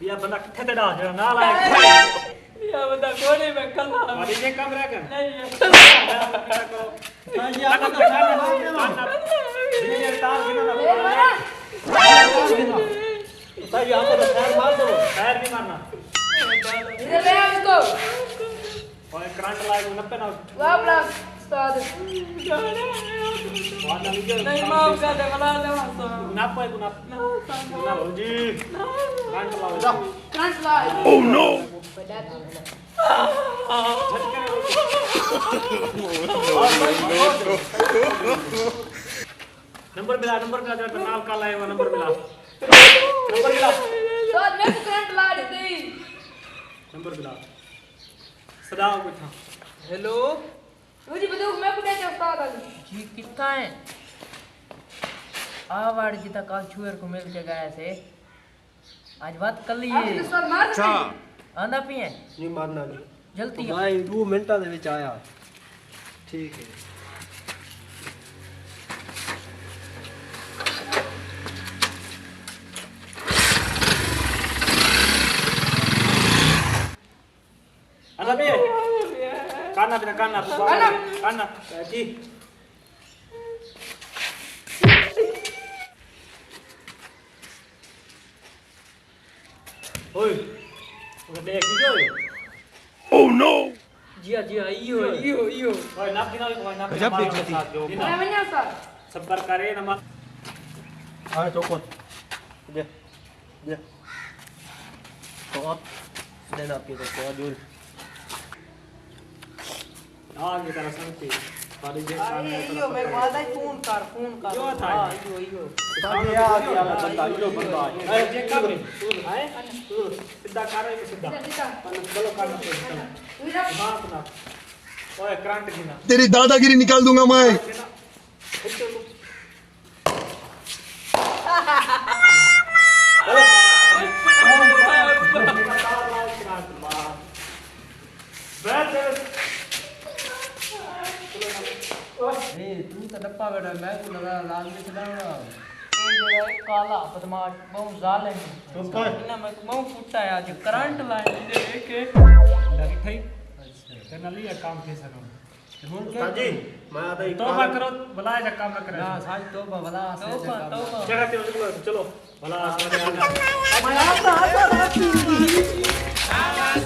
या बंदा किथे ते डाल जड़ा नाल आया या बंदा कोने में कल्ला अरे ये कमरा कर नहीं करो हां ये आप ये तार गिना ना भाई यहां पे पैर मार दो पैर नहीं मारना इधर ले आ इसको ओए करंट लाए न पे ना वाह प्लस उस्ताद नहीं माफ कर दे बना ले ना पे ना जी करंट लाओ जाओ करंट ला Oh no! नंबर मिला जरा नाल का लाए वो नंबर मिला उस्ताद मैं करंट ला दी नंबर मिला सदाओ कुछ हेलो मुझे बताओ मैं कुछ उस्ताद जी कितना है आवाड़ जी तक कल छुएर को मिल के गया से आज बात कर लिए अच्छा आंदा पिए नहीं मारना नहीं जल्दी मैं 2 मिनटां ਦੇ ਵਿੱਚ ਆਇਆ ठीक है अना बे काना जी ओए वो देख जो Oh no! जी इयो ओए नाप दिना ओए नाप गजब बेइज्जती। मैं बन्या सर सबर करे नमा आ चौको दे तो आप देना आपके तो जो आगे तरह संगती वाली जे इयो मैं वादा फोन कर जो था इयो आ गया बंदा जो बंदा ए जे काम है सीधा कर सीधा चलो करना मार ना ओए करंट गिना तेरी दादागिरी निकाल दूंगा मैं ए तू तो डप्पा बेटा मैं को लगा लाल में चलाना ये काला बदमाश बहुत जालिम चुप कर इना मैं बहुत फुटा है आज करंट लाइन दे के लगी थई तेना लिया काम थे सको जी मैं आता ही तौबा करो भला जा काम न करे ना साज तौबा भला से तौबा जगह चलो भला मैं आता